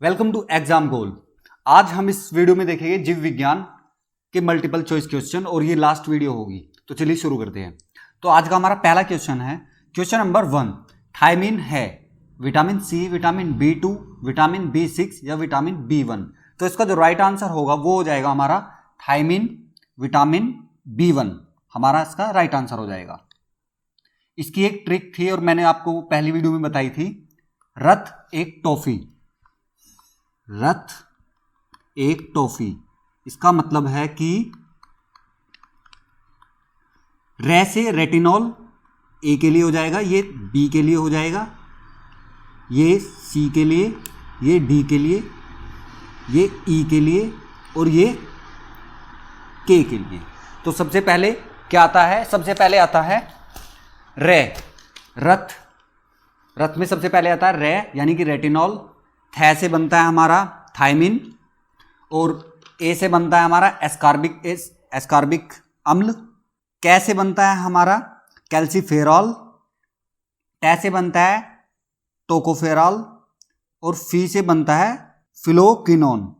Welcome to exam गोल। आज हम इस वीडियो में देखेंगे जीव विज्ञान के मल्टीपल चॉइस क्वेश्चन और ये लास्ट वीडियो होगी। तो चलिए शुरू करते हैं। तो आज का हमारा पहला क्वेश्चन है क्वेश्चन नंबर 1। थायमिन है vitamin C, vitamin B2, vitamin B6 या विटामिन B1। तो इसका जो राइट आंसर होगा वो हो जाएगा हमारा थायमिन विटामिन B1 हमारा इसका राइट आंसर हो जाएगा। इसकी एक ट्रिक थी और मैंने आपको पहली वीडियो में बताई थी। रथ एक टॉफी, रथ एक टॉफी, इसका मतलब है कि रे से रेटिनॉल ए के लिए हो जाएगा, ये बी के लिए हो जाएगा, ये सी के लिए, ये डी के लिए, ये ई के लिए और ये के लिए। तो सबसे पहले क्या आता है? सबसे पहले आता है रे। रथ, रथ में सबसे पहले आता है रे यानी कि रेटिनॉल। थे से बनता है हमारा थायमिन और ए से बनता है हमारा एस्कॉर्बिक अम्ल। कै से बनता है हमारा कैल्सीफेरॉल। टे से बनता है टोकोफेरॉल और फी से बनता है फिलोक्विनोन।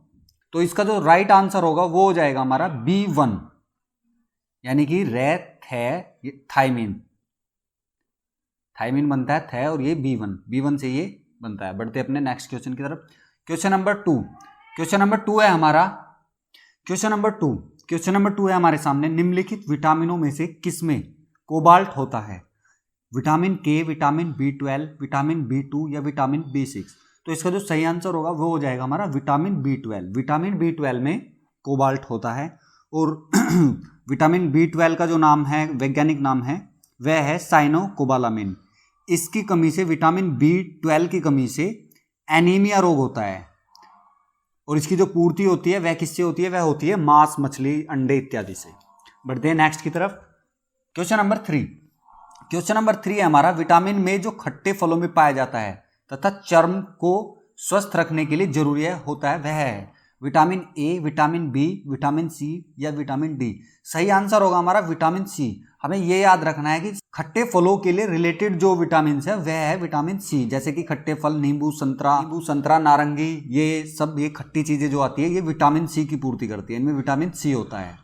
तो इसका जो राइट आंसर होगा वो हो जाएगा हमारा B1 यानी कि रे थे थायमिन। थायमिन बनता है थे और ये B1 से ये बनता है। बढ़ते अपने नेक्स्ट क्वेश्चन की तरफ। Question number 2। क्वेश्चन नंबर 2 है हमारा क्वेश्चन नंबर 2 है हमारे सामने। निम्नलिखित विटामिनों में से किसमें कोबाल्ट होता है? विटामिन के, विटामिन B12, विटामिन B2 या विटामिन B6। तो इसका जो सही आंसर होगा वो हो जाएगा हमारा विटामिन B12। विटामिन B12 में कोबाल्ट होता है और विटामिन B12 का जो नाम है, वैज्ञानिक नाम है, वह है साइनोकोबालामिन। इसकी कमी से, विटामिन B12 की कमी से एनीमिया रोग होता है और इसकी जो पूर्ति होती है वह किससे होती है? वह होती है मांस, मछली, अंडे इत्यादि से। बढ़ते हैं नेक्स्ट की तरफ। Question number 3। क्वेश्चन नंबर 3 है हमारा। विटामिन में जो खट्टे फलों में पाया जाता है तथा चर्म को स्वस्थ रखने के लिए जरूरी होता है वह है vitamin A, vitamin B, vitamin C या विटामिन डी। सही आंसर होगा हमारा विटामिन सी। हमें यह याद रखना है कि खट्टे फलों के लिए रिलेटेड जो विटामिन है वह है विटामिन सी। जैसे कि खट्टे फल, नींबू, संतरा, नारंगी, ये सब ये खट्टी चीजें जो आती है ये विटामिन सी की पूर्ति करती है। इनमें विटामिन सी होता है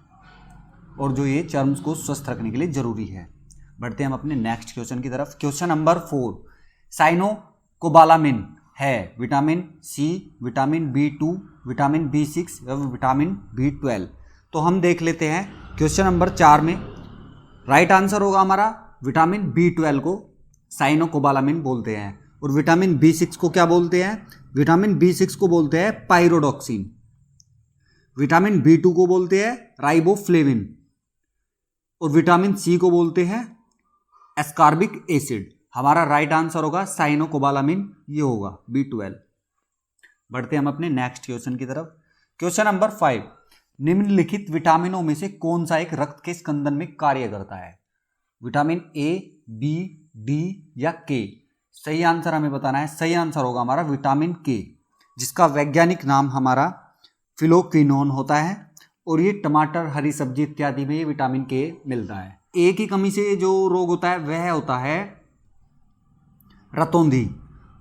और जो ये चर्म को स्वस्थ रखने के लिए जरूरी है। बढ़ते हैं हम अपने नेक्स्ट क्वेश्चन की तरफ। Question number 4। साइनोकोबालामिन है vitamin C, vitamin B2, vitamin B6 या विटामिन B12। तो हम देख लेते हैं क्वेश्चन नंबर 4 में राइट आंसर होगा हमारा विटामिन B12 को साइनोकोबालामिन बोलते हैं और विटामिन B6 को क्या बोलते हैं? विटामिन B6 को बोलते हैं पाइरोडॉक्सिन। विटामिन B2 को बोलते हैं राइबोफ्लेविन और विटामिन सी को बोलते हैं एस्कॉर्बिक एसिड। हमारा राइट आंसर होगा साइनोकोबालामिन, ये होगा B12। बढ़ते हम अपने नेक्स्ट क्वेश्चन की तरफ। Question number 5। निम्नलिखित विटामिनों में से कौन सा एक रक्त के स्कंदन में कार्य करता है? विटामिन ए, बी, डी या के। सही आंसर हमें बताना है। सही आंसर होगा हमारा विटामिन के, जिसका वैज्ञानिक नाम हमारा फिलोक्विनोन होता है और ये टमाटर, हरी सब्जी इत्यादि में विटामिन के मिलता है। ए की कमी से जो रोग होता है वह होता है रतौंधी।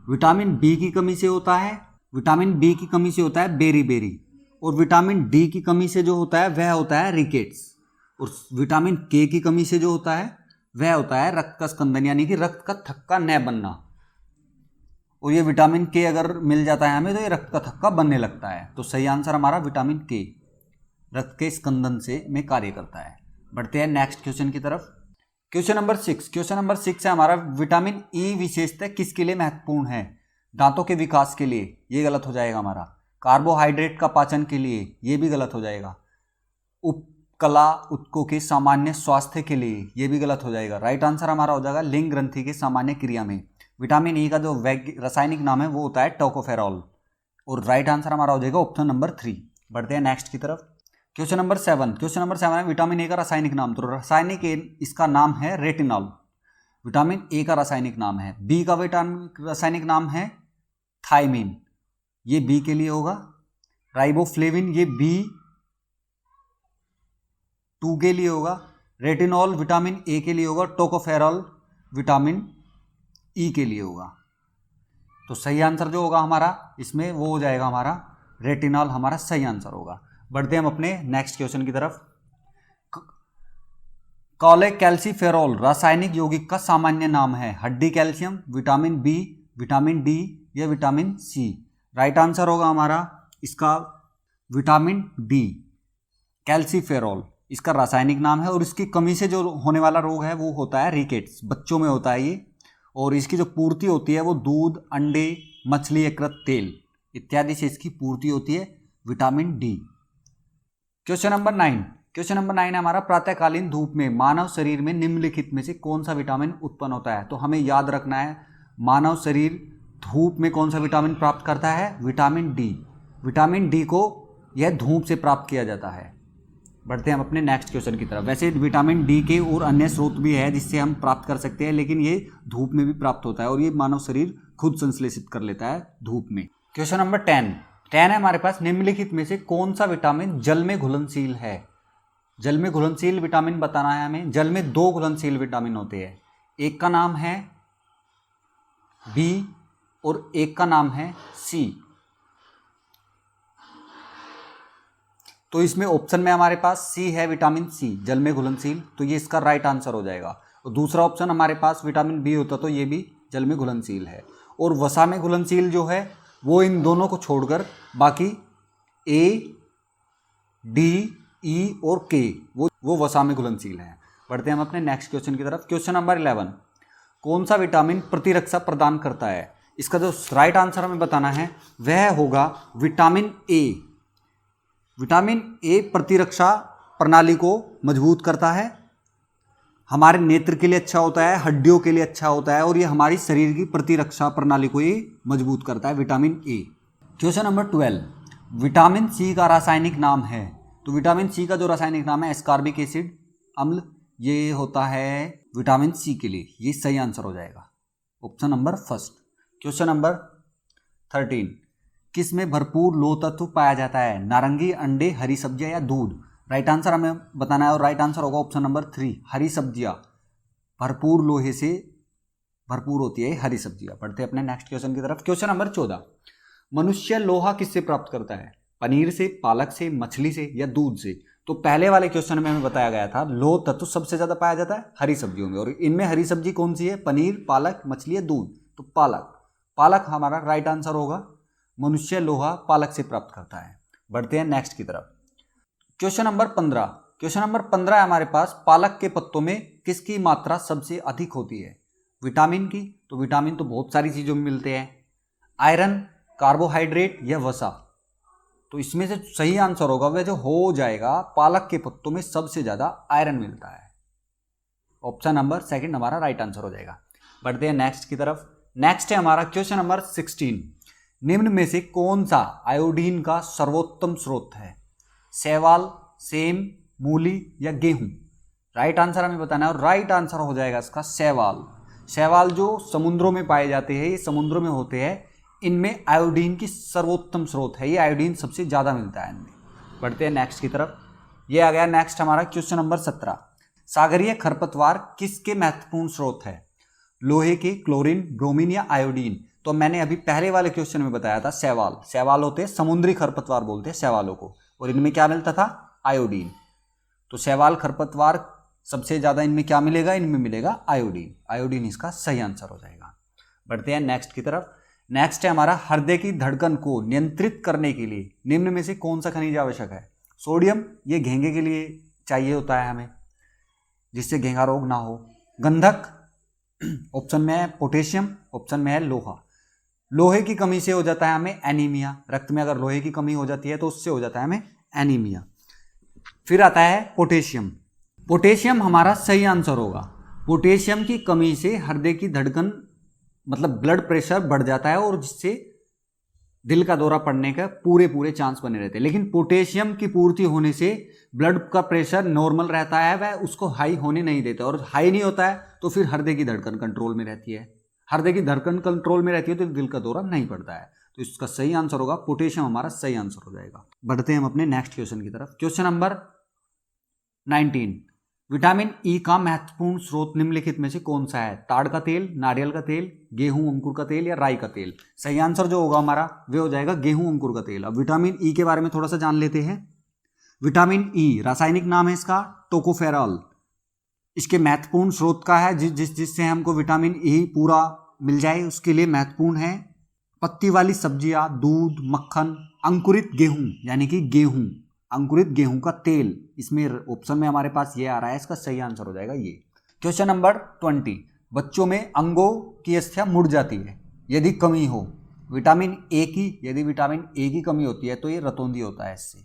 विटामिन बी की कमी से होता है, विटामिन बी की कमी से होता है बेरी और विटामिन डी की कमी से जो होता है वह होता है रिकेट्स और विटामिन के की कमी से जो होता है वह होता है रक्त का स्कंदन यानी कि रक्त का थक्का न बनना। और ये विटामिन के अगर मिल जाता है हमें तो ये रक्त का थक्का बनने लगता है। तो सही आंसर हमारा विटामिन के रक्त के स्कंदन से में कार्य करता है। बढ़ते हैं नेक्स्ट क्वेश्चन की तरफ। Question number 6। क्वेश्चन नंबर 6 है हमारा। विटामिन ई विशेषता किसके लिए महत्वपूर्ण है? दांतों के विकास के लिए, ये गलत हो जाएगा हमारा। कार्बोहाइड्रेट का पाचन के लिए, ये भी गलत हो जाएगा। उपकला ऊतकों के सामान्य स्वास्थ्य के लिए, ये भी गलत हो जाएगा। राइट आंसर हमारा हो जाएगा लिंग ग्रंथि के सामान्य क्रिया में। विटामिन ई का जो रासायनिक नाम है वो होता है टोकोफेरॉल और राइट आंसर हमारा हो जाएगा ऑप्शन नंबर 3। बढ़ते हैं नेक्स्ट की तरफ। Question number 7। क्वेश्चन नंबर 7 है विटामिन ए का रासायनिक नाम। तो रासायनिक इसका नाम है रेटिनॉल। विटामिन ए का रासायनिक नाम है। बी का रासायनिक नाम है थायमिन, ये बी के लिए होगा। राइबोफ्लेविन ये B2 के लिए होगा। रेटिनॉल विटामिन ए के लिए होगा। टोकोफेरॉल विटामिन ई के लिए होगा। तो सही आंसर जो होगा हमारा इसमें वो हो जाएगा हमारा रेटिनॉल, हमारा सही आंसर होगा। बढ़ते हैं हम अपने नेक्स्ट क्वेश्चन की तरफ। कॉलेकैल्सिफेरॉल रासायनिक यौगिक का सामान्य नाम है। हड्डी calcium, vitamin B, vitamin D या विटामिन सी। राइट आंसर होगा हमारा इसका विटामिन डी, कैल्सिफेरॉल इसका रासायनिक नाम है। और इसकी कमी से जो होने वाला रोग है वो होता है रिकेट्स, बच्चों में होता है ये। और इसकी जो पूर्ति होती है वो दूध, अंडे, मछली, यकृत, तेल इत्यादि से इसकी पूर्ति होती है vitamin D. Question number 9। Question number 9 है हमारा, प्रातःकालीन धूप में मानव शरीर में निम्नलिखित में से कौन सा विटामिन उत्पन्न होता है। तो हमें याद रखना है मानव शरीर धूप में कौन सा विटामिन प्राप्त करता है, विटामिन डी। विटामिन डी को यह धूप से प्राप्त किया जाता है। बढ़ते हैं हम अपने नेक्स्ट क्वेश्चन की तरफ। वैसे विटामिन डी के और अन्य स्रोत भी है जिससे हम प्राप्त कर सकते हैं, लेकिन ये धूप में भी प्राप्त होता है और ये मानव शरीर खुद संश्लेषित कर लेता है धूप में। क्वेश्चन नंबर 10 है हमारे पास, निम्नलिखित में से कौन सा विटामिन जल में घुलनशील है। जल में घुलनशील विटामिन बताना है हमें। जल में 2 घुलनशील विटामिन होते हैं, एक का नाम है बी और एक का नाम है सी। तो इसमें ऑप्शन में हमारे पास सी है, विटामिन सी जल में घुलनशील, तो ये इसका राइट आंसर हो जाएगा। और दूसरा ऑप्शन हमारे पास विटामिन बी होता तो ये भी जल में घुलनशील है। और वसा में घुलनशील जो है वो इन दोनों को छोड़कर बाकी ए, डी, ई और के वो वसा में घुलनशील है। बढ़ते हैं हम अपने नेक्स्ट क्वेश्चन की तरफ। क्वेश्चन नंबर 11, कौन सा विटामिन प्रतिरक्षा प्रदान करता है। इसका जो राइट आंसर हमें बताना है वह होगा विटामिन ए। विटामिन ए प्रतिरक्षा प्रणाली को मजबूत करता है, हमारे नेत्र के लिए अच्छा होता है, हड्डियों के लिए अच्छा होता है और ये हमारी शरीर की प्रतिरक्षा प्रणाली को ये मजबूत करता है, vitamin A. Question number 12, vitamin C का रासायनिक नाम है। तो विटामिन सी का जो रासायनिक नाम है एस्कॉर्बिक एसिड अम्ल, ये होता है विटामिन सी के लिए, ये सही आंसर हो जाएगा option number first. Question number 13, किस में भरपूर लोह तत्व पाया जाता है। नारंगी, अंडे, हरी सब्जियां या दूध। राइट आंसर हमें बताना है और राइट आंसर होगा ऑप्शन नंबर 3, हरी सब्जियां। भरपूर लोहे से भरपूर होती है हरी सब्जियां। बढ़ते हैं अपने नेक्स्ट क्वेश्चन की तरफ। क्वेश्चन नंबर 14, मनुष्य लोहा किससे प्राप्त करता है। पनीर से, पालक से, मछली से या दूध से। तो पहले वाले क्वेश्चन में हमें बताया गया था लोह तत्व सबसे ज्यादा पाया जाता है हरी सब्जियों में, और इनमें हरी सब्जी कौन सी है, पनीर, पालक, मछली या दूध। तो पालक हमारा राइट आंसर होगा। मनुष्य लोहा पालक से प्राप्त करता है। बढ़ते हैं नेक्स्ट की तरफ। Question number 15। क्वेश्चन नंबर 15 है हमारे पास, पालक के पत्तों में किसकी मात्रा सबसे अधिक होती है। विटामिन की। तो विटामिन तो बहुत सारी चीजों में मिलते हैं, आयरन, कार्बोहाइड्रेट या वसा। तो इसमें से सही आंसर होगा वह जो हो जाएगा, पालक के पत्तों में सबसे ज्यादा आयरन मिलता है। ऑप्शन नंबर सेकंड हमारा राइट आंसर हो जाएगा। बढ़ते हैं नेक्स्ट की तरफ। नेक्स्ट है हमारा क्वेश्चन नंबर 16, निम्न में से कौन सा आयोडीन का सर्वोत्तम स्रोत है। शैवाल, सेम, मूली या गेहूं। राइट आंसर हमें बताना है और राइट आंसर हो जाएगा इसका शैवाल। शैवाल जो समुद्रों में पाए जाते हैं, ये समुद्रों में होते हैं, इनमें आयोडीन की सर्वोत्तम स्रोत है, ये आयोडीन सबसे ज्यादा मिलता है इनमें। बढ़ते हैं नेक्स्ट की तरफ। ये आ गया नेक्स्ट हमारा क्वेश्चन नंबर 17, सागरीय खरपतवार किसके महत्वपूर्ण स्रोत है। लोहे के, क्लोरीन, ब्रोमीन या आयोडीन। तो मैंने अभी पहले वाले क्वेश्चन में बताया था शैवाल होते हैं, समुद्री खरपतवार बोलते हैं शैवालों को, और इनमें क्या मिलता था, आयोडीन। तो शैवाल खरपतवार सबसे ज्यादा इनमें क्या मिलेगा, इनमें मिलेगा आयोडीन। आयोडीन इसका सही आंसर हो जाएगा। बढ़ते हैं नेक्स्ट की तरफ। नेक्स्ट है हमारा, हृदय की धड़कन को नियंत्रित करने के लिए निम्न में से कौन सा खनिज आवश्यक है। सोडियम, ये घेंघे के लिए चाहिए होता है हमें, जिससे घेंघा रोग ना हो। गंधक, ऑप्शन में है पोटेशियम, ऑप्शन में है लोहा। लोहे की कमी से हो जाता है हमें एनीमिया, रक्त में अगर लोहे की कमी हो जाती है तो उससे हो जाता है हमें एनीमिया। फिर आता है पोटेशियम। पोटेशियम हमारा सही आंसर होगा। पोटेशियम की कमी से हृदय की धड़कन मतलब ब्लड प्रेशर बढ़ जाता है और जिससे दिल का दौरा पड़ने का पूरे चांस बने रहते हैं। लेकिन पोटेशियम की पूर्ति होने से ब्लड का प्रेशर नॉर्मल रहता है, वह उसको हाई होने नहीं देता, और हाई नहीं होता है तो फिर हृदय की धड़कन कंट्रोल में रहती है। हृदय की धड़कन कंट्रोल में रहती है तो दिल का दौरा नहीं पड़ता है। तो इसका सही आंसर होगा पोटेशियम, हमारा सही आंसर हो जाएगा। बढ़ते हैं हम अपने नेक्स्ट क्वेश्चन की तरफ। क्वेश्चन नंबर 19, विटामिन ई का महत्वपूर्ण स्रोत निम्नलिखित में से कौन सा है? ताड़ का तेल, नारियल का तेल, गेहूं अंकुर का तेल या राई का तेल? सही आंसर जो होगा हमारा वे हो जाएगा गेहूं अंकुर का तेल। अब विटामिन ई के बारे में थोड़ा सा जान लेते हैं। विटामिन ई रासायनिक नाम है इसका टोकोफेरॉल। इसके महत्वपूर्ण स्रोत का है जिससे हमको विटामिन ई पूरा मिल जाए उसके लिए महत्वपूर्ण है पत्ती वाली सब्जियां, दूध, मक्खन, अंकुरित गेहूं यानी कि गेहूं, अंकुरित गेहूं का तेल। इसमें ऑप्शन में हमारे पास ये आ रहा है, इसका सही आंसर हो जाएगा ये। क्वेश्चन नंबर 20, बच्चों में अंगों की अस्थियां मुड़ जाती है यदि कमी हो विटामिन ए की। यदि विटामिन ए की कमी होती है तो ये रतौंधी होता है इससे,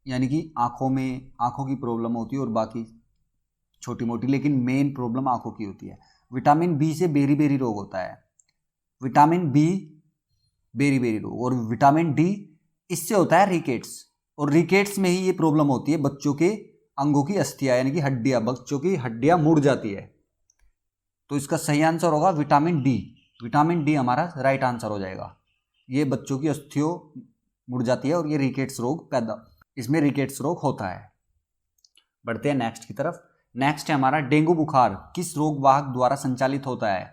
यानी कि आंखों की प्रॉब्लम होती है और बाकी छोटी मोटी, लेकिन मेन प्रॉब्लम आंखों की होती है। विटामिन बी से बेरी बेरी रोग होता है, विटामिन बी बेरी बेरी रोग, और विटामिन डी इससे होता है रिकेट्स, और रिकेट्स में ही ये प्रॉब्लम होती है बच्चों के अंगों की अस्थियां यानी कि हड्डियां, बच्चों की हड्डियां मुड़ जाती है। तो इसका सही आंसर होगा विटामिन डी। विटामिन डी हमारा राइट आंसर हो जाएगा। ये बच्चों की अस्थियों मुड़ जाती है और ये रिकेट्स रोग इसमें रिकेट्स रोग होता है। बढ़ते हैं नेक्स्ट की तरफ। नेक्स्ट है हमारा डेंगू बुखार किस रोग वाहक द्वारा संचालित होता है?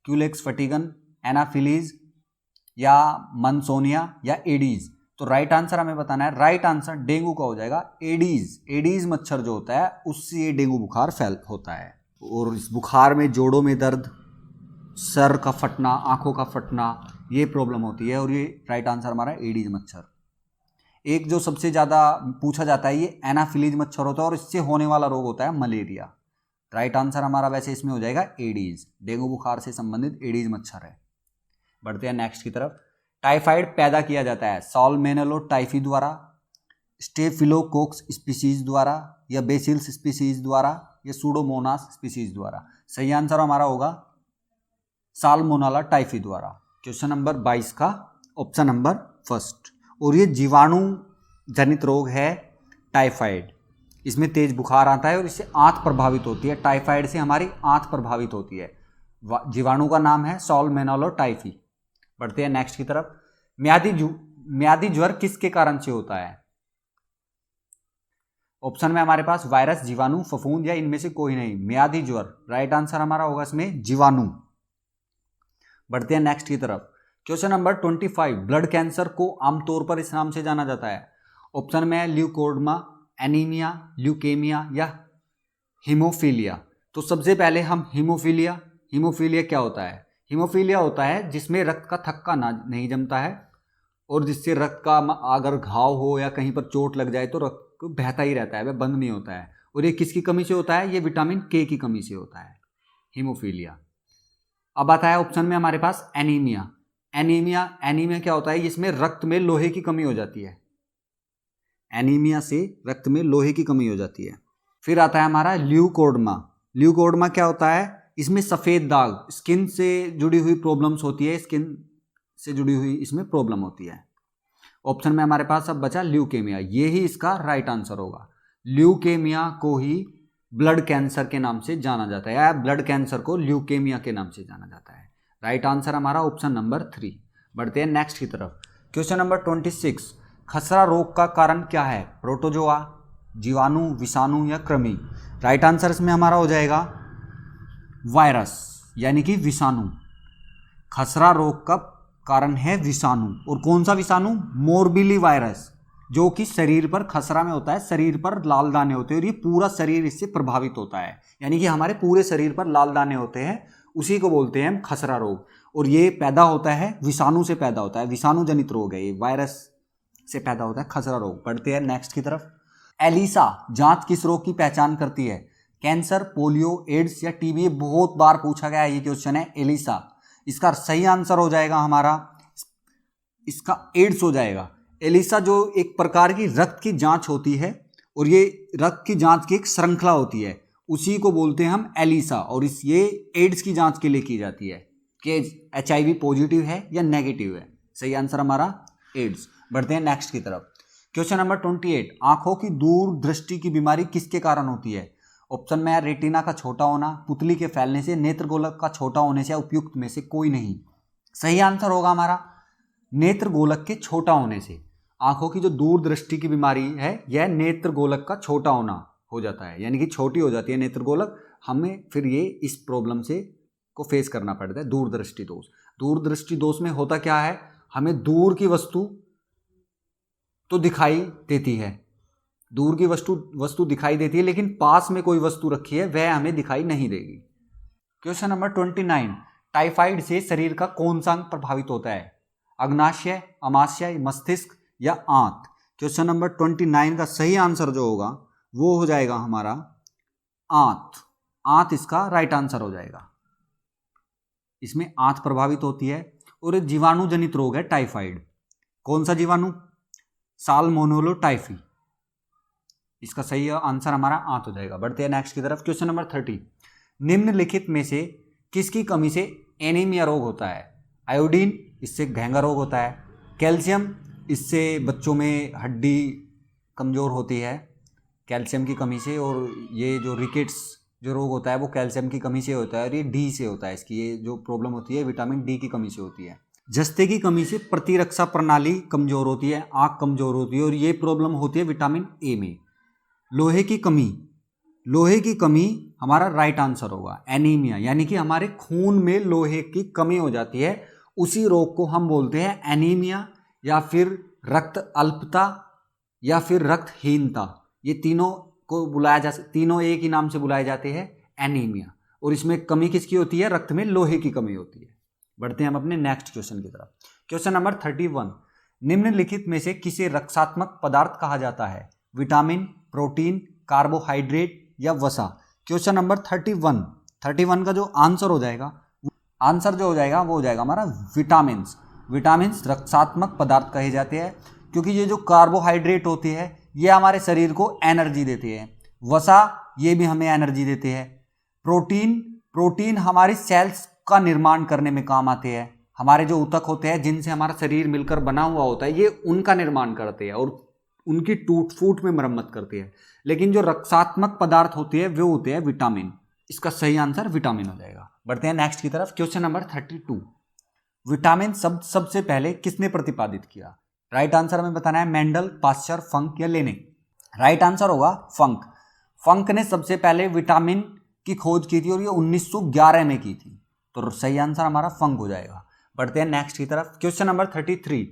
क्यूलेक्स फटीगन, एनाफिलीज या मनसोनिया या एडीज? तो राइट आंसर हमें बताना है। राइट आंसर डेंगू का हो जाएगा एडीज। एडीज मच्छर जो होता है उससे ये डेंगू बुखार होता है। और इस बुखार में जोड़ों में दर्द, सर का फटना, आंखों का फटना, ये प्रॉब्लम होती है, और ये राइट आंसर हमारा एडीज मच्छर। एक जो सबसे ज़्यादा पूछा जाता है ये एनाफिलीज मच्छर होता है और इससे होने वाला रोग होता है मलेरिया। राइट आंसर हमारा वैसे इसमें हो जाएगा एडीज। डेंगू बुखार से संबंधित एडीज मच्छर है। बढ़ते हैं नेक्स्ट की तरफ। टाइफाइड पैदा किया जाता है साल्मोनेला टाइफी द्वारा, स्टेफिलोकोक्स स्पीसीज द्वारा या बेसिलस स्पीसीज द्वारा या सूडोमोनास स्पीसीज द्वारा? सही आंसर हमारा होगा साल्मोनेला टाइफी द्वारा। क्वेश्चन नंबर 22 का ऑप्शन नंबर फर्स्ट। और ये जीवाणु जनित रोग है टाइफाइड। इसमें तेज बुखार आता है और इससे आंत प्रभावित होती है। टाइफाइड से हमारी आंत प्रभावित होती है। जीवाणु का नाम है साल्मोनेला टाइफी। बढ़ते हैं नेक्स्ट की तरफ। म्यादी ज्वर किसके कारण से होता है? ऑप्शन में हमारे पास वायरस, जीवाणु, फफूंद या इनमें से कोई नहीं। म्यादी ज्वर राइट आंसर हमारा होगा इसमें जीवाणु। बढ़ते हैं नेक्स्ट की तरफ। क्वेश्चन नंबर 25, ब्लड कैंसर को आमतौर पर इस नाम से जाना जाता है। ऑप्शन में है ल्यूकोडमा, एनीमिया, ल्यूकेमिया या हीमोफीलिया। तो सबसे पहले हम हीमोफीलिया क्या होता है? हीमोफीलिया होता है जिसमें रक्त का थक्का नहीं जमता है और जिससे रक्त का अगर घाव हो या कहीं पर चोट लग जाए तो रक्त बहता ही रहता है, वह बंद नहीं होता है। और ये किसकी कमी से होता है? ये विटामिन के की कमी से होता है हीमोफीलिया। अब आता है ऑप्शन में हमारे पास एनीमिया। एनीमिया क्या होता है? इसमें रक्त में लोहे की कमी हो जाती है। एनीमिया से रक्त में लोहे की कमी हो जाती है। फिर आता है हमारा ल्यूकोडमा क्या होता है? इसमें सफ़ेद दाग, स्किन से जुड़ी हुई प्रॉब्लम्स होती है, स्किन से जुड़ी हुई इसमें प्रॉब्लम होती है। ऑप्शन में हमारे पास अब बचा ल्यूकेमिया। ये ही इसका राइट आंसर होगा। ल्यूकेमिया को ही ब्लड कैंसर के नाम से जाना जाता है, या ब्लड कैंसर को ल्यूकेमिया के नाम से जाना जाता है। राइट आंसर हमारा ऑप्शन नंबर 3। बढ़ते हैं नेक्स्ट की तरफ। क्वेश्चन नंबर 26, खसरा रोग का कारण क्या है? प्रोटोजोआ, जीवाणु, विषाणु या कृमि? राइट आंसर इसमें हमारा हो जाएगा वायरस यानी कि विषाणु। खसरा रोग का कारण है विषाणु। और कौन सा विषाणु? मोरबिली वायरस, जो कि शरीर पर खसरा में होता है, शरीर पर लाल दाने होते हैं और ये पूरा शरीर इससे प्रभावित होता है, यानी कि हमारे पूरे शरीर पर लाल दाने होते हैं, उसी को बोलते हैं हम खसरा रोग। और ये पैदा होता है विषाणु से, पैदा होता है, विषाणु जनित रोग है ये, वायरस से पैदा होता है खसरा रोग। बढ़ते हैं नेक्स्ट की तरफ। एलिसा जांच किस रोग की पहचान करती है? कैंसर, पोलियो, एड्स या टीबी? बहुत बार पूछा गया ये क्वेश्चन है एलिसा। इसका सही आंसर हो जाएगा हमारा इसका एड्स हो जाएगा। एलिसा जो एक प्रकार की रक्त की जांच होती है और ये रक्त की जांच की एक श्रृंखला होती है, उसी को बोलते हैं हम एलिसा। और ये एड्स की जांच के लिए की जाती है कि HIV पॉजिटिव है या नेगेटिव है। सही आंसर हमारा एड्स। बढ़ते हैं नेक्स्ट की तरफ। क्वेश्चन नंबर 28, आंखों की दूरदृष्टि की बीमारी किसके कारण होती है? ऑप्शन में है रेटिना का छोटा होना, पुतली के फैलने से, नेत्रगोलक का छोटा होने से या उपयुक्त में से कोई नहीं। सही आंसर होगा हमारा नेत्रगोलक के छोटा होने से। आंखों की जो दूरदृष्टि की बीमारी है यह नेत्रगोलक का छोटा होना हो जाता है, यानी कि छोटी हो जाती है नेत्रगोलक, हमें फिर ये इस प्रॉब्लम से को फेस करना पड़ता है, दूरदृष्टि दोष। दूरदृष्टि दोष में होता क्या है, हमें दूर की वस्तु तो दिखाई देती है, दूर की वस्तु दिखाई देती है, लेकिन पास में कोई वस्तु रखी है वह हमें दिखाई नहीं देगी। क्वेश्चन नंबर 29, टाइफाइड से शरीर का कौन सा अंग प्रभावित होता है, अग्नाशय, अमाशय, मस्तिष्क या आंत। क्वेश्चन नंबर 29 का सही आंसर जो होगा वो हो जाएगा हमारा आंत। आंत इसका राइट आंसर हो जाएगा, इसमें आंत प्रभावित होती है। और जीवाणु जनित रोग है टाइफाइड। कौन सा जीवाणु, साल्मोनेला टाइफी, इसका सही आंसर हमारा आंत हो जाएगा। बढ़ते हैं नेक्स्ट की तरफ। क्वेश्चन नंबर 30, निम्नलिखित में से किसकी कमी से एनीमिया रोग होता है, आयोडीन, इससे घेंगा रोग होता है, कैल्शियम, इससे बच्चों में हड्डी कमज़ोर होती है कैल्शियम की कमी से, और ये जो रिकेट्स जो रोग होता है वो कैल्शियम की कमी से होता है, और ये डी से होता है, इसकी ये जो प्रॉब्लम होती है विटामिन डी की कमी से होती है। जस्ते की कमी से प्रतिरक्षा प्रणाली कमज़ोर होती है, आँख कमज़ोर होती है, और ये प्रॉब्लम होती है विटामिन ए में। लोहे की कमी हमारा राइट आंसर होगा, एनीमिया, यानी कि हमारे खून में लोहे की कमी हो जाती है, उसी रोग को हम बोलते हैं एनीमिया, या फिर रक्त अल्पता, या फिर रक्तहीनता। ये तीनों को बुलाया जा सकता, तीनों एक ही नाम से बुलाए जाते हैं, एनीमिया। और इसमें कमी किसकी होती है, रक्त में लोहे की कमी होती है। बढ़ते हैं हम अपने नेक्स्ट क्वेश्चन की तरफ। क्वेश्चन नंबर 31, निम्नलिखित में से किसे रक्षात्मक पदार्थ कहा जाता है, विटामिन, प्रोटीन, कार्बोहाइड्रेट या वसा। क्वेश्चन नंबर 31 का जो आंसर हो जाएगा वो हो जाएगा हमारा विटामिन्स। विटामिन्स रक्षात्मक पदार्थ कहे जाते हैं, क्योंकि ये जो कार्बोहाइड्रेट होती है ये हमारे शरीर को एनर्जी देते हैं, वसा ये भी हमें एनर्जी देते हैं, प्रोटीन हमारी सेल्स का निर्माण करने में काम आते हैं, हमारे जो ऊतक होते हैं जिनसे हमारा शरीर मिलकर बना हुआ होता है ये उनका निर्माण करते हैं और उनकी टूट फूट में मरम्मत करते हैं। लेकिन जो रक्षात्मक पदार्थ होते हैं वो होते हैं विटामिन। इसका सही आंसर विटामिन हो जाएगा। बढ़ते हैं नेक्स्ट की तरफ। क्वेश्चन नंबर 32, विटामिन शब्द सबसे पहले किसने प्रतिपादित किया। राइट आंसर हमें बताना है, मेंडल, पाश्चर, फंक या लेने। राइट आंसर होगा फंक। फंक ने सबसे पहले विटामिन की खोज की थी और ये 1911 में की थी, तो सही आंसर हमारा फंक हो जाएगा। बढ़ते हैं नेक्स्ट की तरफ। क्वेश्चन नंबर 33,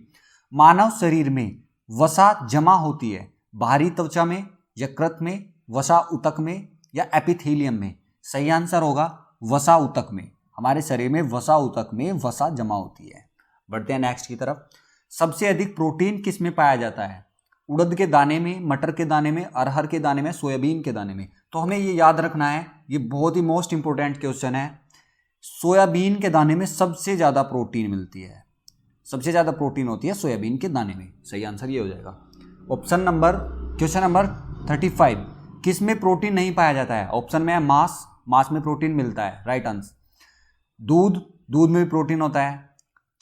मानव शरीर में वसा जमा होती है बाहरी त्वचा में, यकृत में, वसा ऊतक में या एपिथेलियम में। सही आंसर होगा वसा ऊतक में। हमारे शरीर में वसा ऊतक में वसा जमा होती है। बढ़ते हैं नेक्स्ट की तरफ। सबसे अधिक प्रोटीन किस में पाया जाता है, उड़द के दाने में, मटर के दाने में, अरहर के दाने में, सोयाबीन के दाने में। तो हमें ये याद रखना है, ये बहुत ही मोस्ट इंपॉर्टेंट क्वेश्चन है। सोयाबीन के दाने में सबसे ज़्यादा प्रोटीन मिलती है, सबसे ज़्यादा प्रोटीन होती है सोयाबीन के दाने में। सही आंसर ये हो जाएगा। क्वेश्चन नंबर 35, किस में प्रोटीन नहीं पाया जाता है। ऑप्शन में है मांस में प्रोटीन मिलता है, राइट आंसर। दूध में भी प्रोटीन होता है।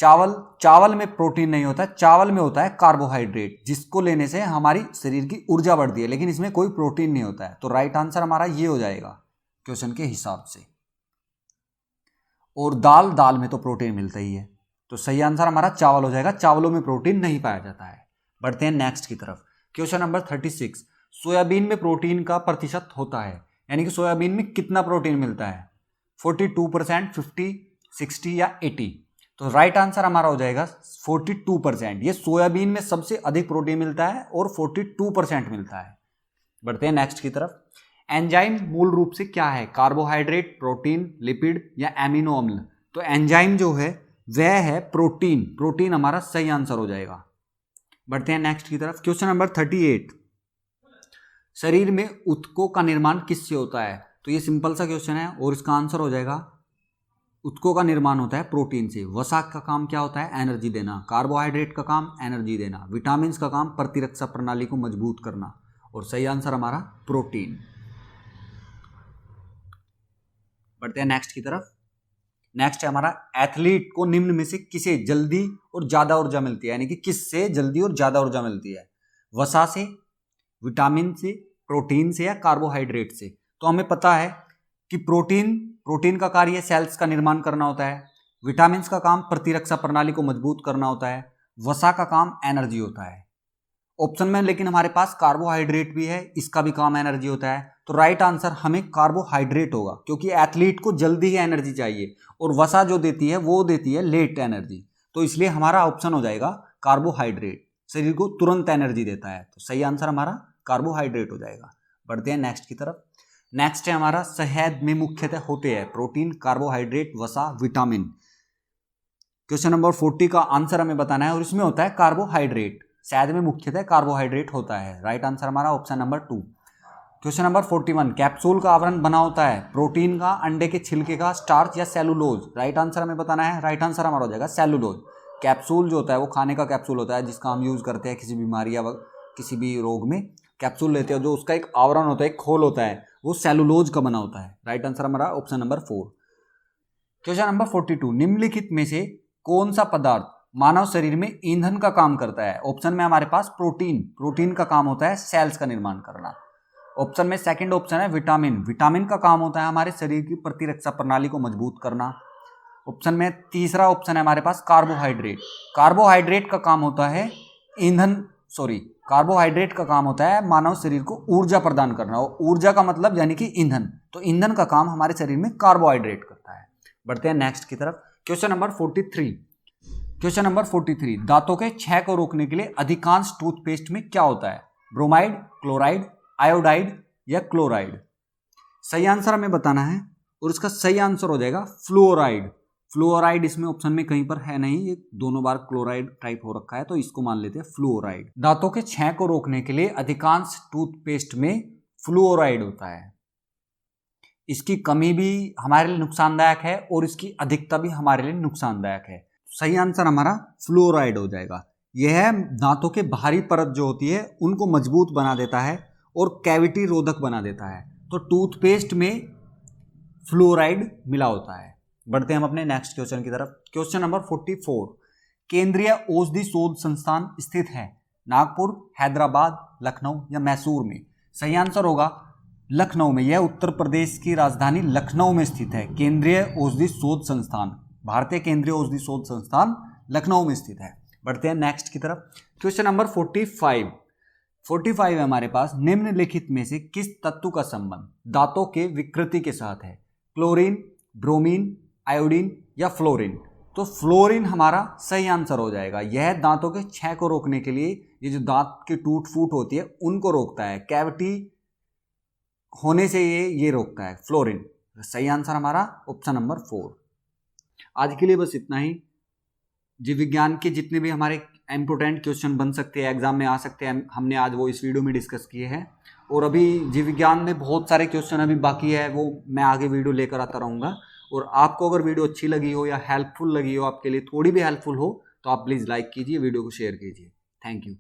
चावल में प्रोटीन नहीं होता है, चावल में होता है कार्बोहाइड्रेट, जिसको लेने से हमारी शरीर की ऊर्जा बढ़ती है, लेकिन इसमें कोई प्रोटीन नहीं होता है। तो राइट आंसर हमारा ये हो जाएगा क्वेश्चन के हिसाब से। और दाल में तो प्रोटीन मिलता ही है, तो सही आंसर हमारा चावल हो जाएगा। चावलों में प्रोटीन नहीं पाया जाता है। बढ़ते हैं नेक्स्ट की तरफ। क्वेश्चन नंबर 36, सोयाबीन में प्रोटीन का प्रतिशत होता है, यानी कि सोयाबीन में कितना प्रोटीन मिलता है, 42%, 50, 60 या 80। तो राइट आंसर हमारा हो जाएगा 42%। ये सोयाबीन में सबसे अधिक प्रोटीन मिलता है और 42% मिलता है। बढ़ते हैं नेक्स्ट की तरफ। एंजाइम मूल रूप से क्या है, कार्बोहाइड्रेट, प्रोटीन, लिपिड या एमिनो अम्ल। तो एंजाइम जो है वह है प्रोटीन हमारा सही आंसर हो जाएगा। बढ़ते हैं नेक्स्ट की तरफ। क्वेश्चन नंबर 38, शरीर में ऊतकों का निर्माण किससे होता है। तो ये सिंपल सा क्वेश्चन है और इसका आंसर हो जाएगा ऊतकों का निर्माण होता है प्रोटीन से। वसा का काम क्या होता है, एनर्जी देना। कार्बोहाइड्रेट का काम एनर्जी देना। विटामिन का काम प्रतिरक्षा प्रणाली को मजबूत करना। और सही आंसर हमारा प्रोटीन। बढ़ते हैं नेक्स्ट की तरफ। नेक्स्ट है हमारा, एथलीट को निम्न में से किसे जल्दी और ज्यादा ऊर्जा मिलती है, यानी कि किससे जल्दी और ज्यादा ऊर्जा मिलती है, वसा से, विटामिन से, प्रोटीन से या कार्बोहाइड्रेट से। तो हमें पता है कि प्रोटीन का कार्य सेल्स का निर्माण करना होता है, विटामिन का काम प्रतिरक्षा प्रणाली को मजबूत करना होता है, वसा का काम एनर्जी होता है, ऑप्शन में लेकिन हमारे पास कार्बोहाइड्रेट भी है, इसका भी काम एनर्जी होता है, तो राइट आंसर हमें कार्बोहाइड्रेट होगा, क्योंकि एथलीट को जल्दी ही एनर्जी चाहिए और वसा जो देती है वो देती है लेट एनर्जी, तो इसलिए हमारा ऑप्शन हो जाएगा कार्बोहाइड्रेट, शरीर को तुरंत एनर्जी देता है, तो सही आंसर हमारा कार्बोहाइड्रेट हो जाएगा। बढ़ते हैं नेक्स्ट की तरफ। नेक्स्ट है हमारा शहद में मुख्यतः होते हैं प्रोटीन, कार्बोहाइड्रेट, वसा, विटामिन। क्वेश्चन नंबर 40 का आंसर हमें बताना है और इसमें होता है कार्बोहाइड्रेट, शहद में मुख्यतः कार्बोहाइड्रेट होता है। राइट आंसर हमारा option number 2। Question number 41, capsule का आवरण बना होता है प्रोटीन का, अंडे के छिलके का, स्टार्च या सेलुलोज। राइट आंसर हमें बताना है। राइट आंसर हमारा हो जाएगा सेलुलोज। कैप्सूल जो होता है वो खाने का कैप्सूल होता है जिसका हम यूज करते हैं किसी बीमारी या किसी भी रोग में कैप्सूल लेते हैं, जो उसका एक आवरण होता है, एक खोल होता है, वो सेलुलोज का बना होता है। राइट आंसर हमारा ऑप्शन नंबर 4। क्वेश्चन नंबर 42, निम्नलिखित में से कौन सा पदार्थ मानव शरीर में ईंधन का काम करता है? ऑप्शन में हमारे पास प्रोटीन, प्रोटीन का काम होता है सेल्स का निर्माण करना। ऑप्शन में सेकंड ऑप्शन है विटामिन, विटामिन का काम होता है हमारे शरीर की प्रतिरक्षा प्रणाली को मजबूत करना। ऑप्शन में तीसरा ऑप्शन है हमारे पास कार्बोहाइड्रेट, कार्बोहाइड्रेट का काम होता है कार्बोहाइड्रेट का काम होता है मानव शरीर को ऊर्जा प्रदान करना, और ऊर्जा का मतलब यानी कि ईंधन, तो ईंधन का काम हमारे शरीर में कार्बोहाइड्रेट करता है। बढ़ते हैं नेक्स्ट की तरफ। क्वेश्चन नंबर 43, क्वेश्चन नंबर 43, दांतों के क्षय को रोकने के लिए अधिकांश टूथपेस्ट में क्या होता है? ब्रोमाइड, क्लोराइड, आयोडाइड या क्लोराइड? सही आंसर हमें बताना है और इसका सही आंसर हो जाएगा फ्लोराइड। फ्लोराइड इसमें ऑप्शन में कहीं पर है नहीं, ये दोनों बार क्लोराइड टाइप हो रखा है, तो इसको मान लेते हैं फ्लोराइड। दांतों के क्षय को रोकने के लिए अधिकांश टूथपेस्ट में फ्लोराइड होता है। इसकी कमी भी हमारे लिए नुकसानदायक है और इसकी अधिकता भी हमारे लिए नुकसानदायक है। सही आंसर हमारा फ्लोराइड हो जाएगा। यह दांतों के बाहरी परत जो होती है उनको मजबूत बना देता है और कैविटी रोधक बना देता है, तो टूथपेस्ट में फ्लोराइड मिला होता है। बढ़ते हैं हम अपने नेक्स्ट क्वेश्चन की तरफ। क्वेश्चन नंबर 44, केंद्रीय औषधि शोध संस्थान स्थित है नागपुर, हैदराबाद, लखनऊ या मैसूर में? सही आंसर होगा लखनऊ में। यह उत्तर प्रदेश की राजधानी लखनऊ में स्थित है। केंद्रीय औषधि शोध संस्थान, भारतीय केंद्रीय औषधि शोध संस्थान लखनऊ में स्थित है। बढ़ते हैं नेक्स्ट की तरफ। क्वेश्चन नंबर 45 है हमारे पास, निम्नलिखित में से किस तत्व का संबंध दांतों के विकृति के साथ है? क्लोरीन, ब्रोमीन, आयोडीन या फ्लोरीन? तो फ्लोरीन हमारा सही आंसर हो जाएगा। यह दांतों के क्षय को रोकने के लिए, ये जो दांत की टूट फूट होती है उनको रोकता है, कैविटी होने से ये रोकता है फ्लोरीन। सही आंसर हमारा ऑप्शन नंबर 4। आज के लिए बस इतना ही। जीव विज्ञान के जितने भी हमारे इम्पोर्टेंट क्वेश्चन बन सकते हैं, एग्जाम में आ सकते हैं, हमने आज वो इस वीडियो में डिस्कस किए हैं। और अभी जीव विज्ञान में बहुत सारे क्वेश्चन अभी बाकी है, वो मैं आगे वीडियो लेकर आता रहूँगा। और आपको अगर वीडियो अच्छी लगी हो या हेल्पफुल लगी हो, आपके लिए थोड़ी भी हेल्पफुल हो, तो आप प्लीज़ लाइक कीजिए, वीडियो को शेयर कीजिए। Thank you.